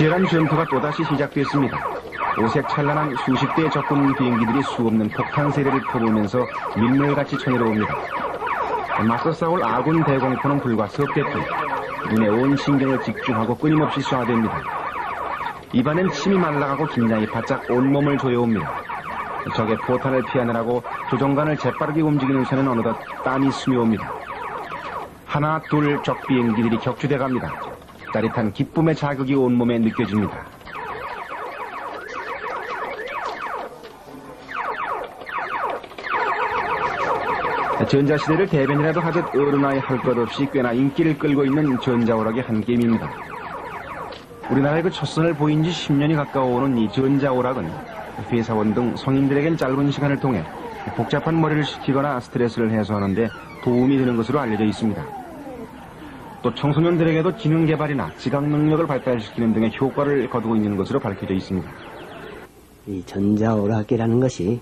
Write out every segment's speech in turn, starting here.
치열한 전투가 또다시 시작됐습니다. 오색 찬란한 수십 대의 적군 비행기들이 수없는 폭탄 세례를 퍼부으면서 밀물같이 쳐내려옵니다. 맞서 싸울 아군 대공포는 불과 석 대뿐. 눈에 온 신경을 집중하고 끊임없이 쏴댑니다. 입안엔 침이 말라가고 긴장이 바짝 온몸을 조여옵니다. 적의 포탄을 피하느라고 조종관을 재빠르게 움직이는 손에는 어느덧 땀이 스며옵니다. 하나 둘 적 비행기들이 격추돼 갑니다. 짜릿한 기쁨의 자극이 온몸에 느껴집니다. 전자시대를 대변이라도 하듯 어른아이 할 것 없이 꽤나 인기를 끌고 있는 전자오락의 한 게임입니다. 우리나라의 그 첫선을 보인 지 10년이 가까워오는 이 전자오락은 회사원 등 성인들에겐 짧은 시간을 통해 복잡한 머리를 식히거나 스트레스를 해소하는 데 도움이 되는 것으로 알려져 있습니다. 또 청소년들에게도 지능 개발이나 지각 능력을 발달시키는 등의 효과를 거두고 있는 것으로 밝혀져 있습니다. 이 전자오락이라는 것이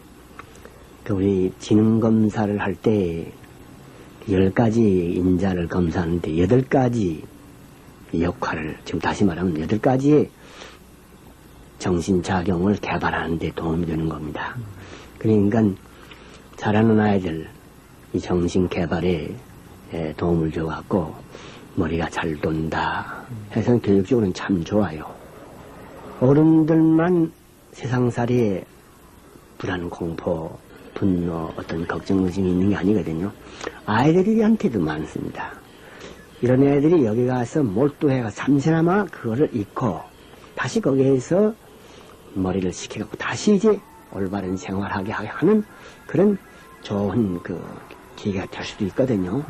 우리 지능 검사를 할 때 10가지 인자를 검사하는데 8가지 역할을, 지금 다시 말하면 8가지의 정신작용을 개발하는 데 도움이 되는 겁니다. 그러니까 자라는 아이들 이 정신 개발에 도움을 줘갖고 머리가 잘 돈다 해서 교육적으로는 참 좋아요. 어른들만 세상살이에 불안, 공포, 분노, 어떤 걱정, 의심이 있는 게 아니거든요. 아이들한테도 많습니다. 이런 애들이 여기 가서 몰두해가 잠시나마 그거를 잊고 다시 거기에서 머리를 식혀갖고 다시 이제 올바른 생활하게 하는 그런 좋은 그 기회가 될 수도 있거든요.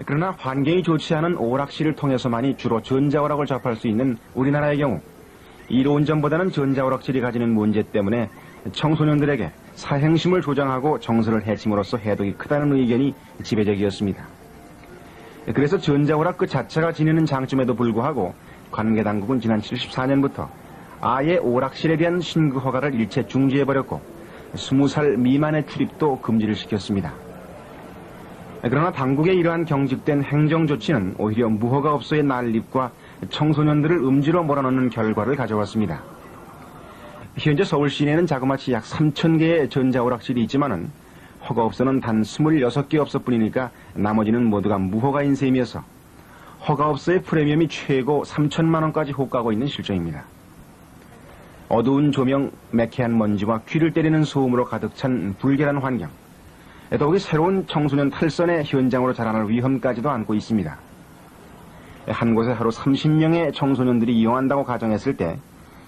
그러나 환경이 좋지 않은 오락실을 통해서만이 주로 전자오락을 접할 수 있는 우리나라의 경우 이로운 점보다는 전자오락실이 가지는 문제 때문에 청소년들에게 사행심을 조장하고 정서를 해침으로써 해독이 크다는 의견이 지배적이었습니다. 그래서 전자오락 그 자체가 지니는 장점에도 불구하고 관계당국은 지난 74년부터 아예 오락실에 대한 신고 허가를 일체 중지해버렸고 20살 미만의 출입도 금지를 시켰습니다. 그러나 당국의 이러한 경직된 행정조치는 오히려 무허가 업소의 난립과 청소년들을 음지로 몰아넣는 결과를 가져왔습니다. 현재 서울 시내에는 자그마치 약 3,000개의 전자오락실이 있지만은 허가업소는 단 26개 업소뿐이니까 나머지는 모두가 무허가인 셈이어서 허가업소의 프리미엄이 최고 3천만 원까지 호가하고 있는 실정입니다. 어두운 조명, 매캐한 먼지와 귀를 때리는 소음으로 가득 찬 불결한 환경, 더욱이 새로운 청소년 탈선의 현장으로 자라날 위험까지도 안고 있습니다. 한 곳에 하루 30명의 청소년들이 이용한다고 가정했을 때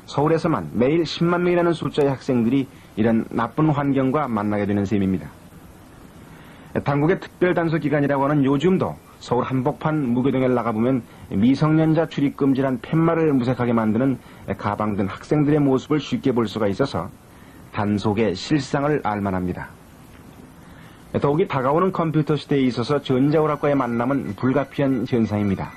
서울에서만 매일 10만 명이라는 숫자의 학생들이 이런 나쁜 환경과 만나게 되는 셈입니다. 당국의 특별단속기간이라고 하는 요즘도 서울 한복판 무교동에 나가보면 미성년자 출입 금지란 팻말을 무색하게 만드는 가방든 학생들의 모습을 쉽게 볼 수가 있어서 단속의 실상을 알만합니다. 더욱이 다가오는 컴퓨터 시대에 있어서 전자오락과의 만남은 불가피한 현상입니다.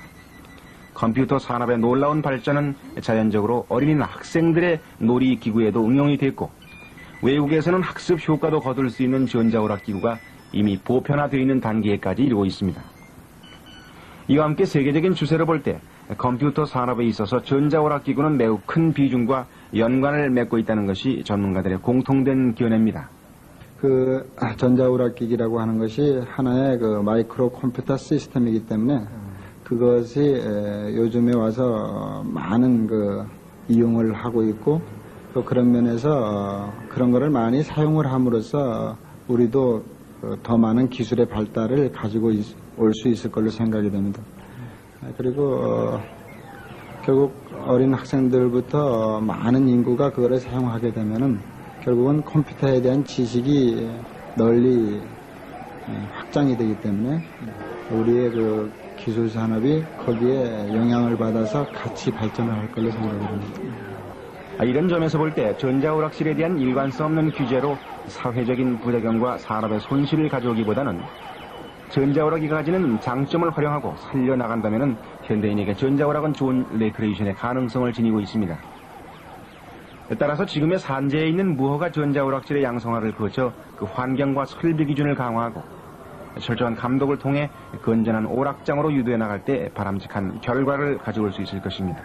컴퓨터 산업의 놀라운 발전은 자연적으로 어린이나 학생들의 놀이기구에도 응용이 됐고 외국에서는 학습 효과도 거둘 수 있는 전자오락기구가 이미 보편화되어 있는 단계까지 이르고 있습니다. 이와 함께 세계적인 추세를 볼 때 컴퓨터 산업에 있어서 전자오락기구는 매우 큰 비중과 연관을 맺고 있다는 것이 전문가들의 공통된 견해입니다. 그 전자오락기기라고 하는 것이 하나의 그 마이크로 컴퓨터 시스템이기 때문에 그것이 요즘에 와서 많은 그 이용을 하고 있고 또 그런 면에서 그런 거를 많이 사용을 함으로써 우리도 더 많은 기술의 발달을 가지고 올 수 있을 걸로 생각이 됩니다. 그리고 결국 어린 학생들부터 많은 인구가 그거를 사용하게 되면은 결국은 컴퓨터에 대한 지식이 널리 확장이 되기 때문에 우리의 그 기술 산업이 거기에 영향을 받아서 같이 발전을 할 걸로 생각이 됩니다. 이런 점에서 볼 때 전자오락실에 대한 일관성 없는 규제로 사회적인 부작용과 산업의 손실을 가져오기보다는 전자오락이 가지는 장점을 활용하고 살려나간다면 현대인에게 전자오락은 좋은 레크레이션의 가능성을 지니고 있습니다. 따라서 지금의 산재에 있는 무허가 전자오락실의 양성화를 거쳐 그 환경과 설비 기준을 강화하고 철저한 감독을 통해 건전한 오락장으로 유도해 나갈 때 바람직한 결과를 가져올 수 있을 것입니다.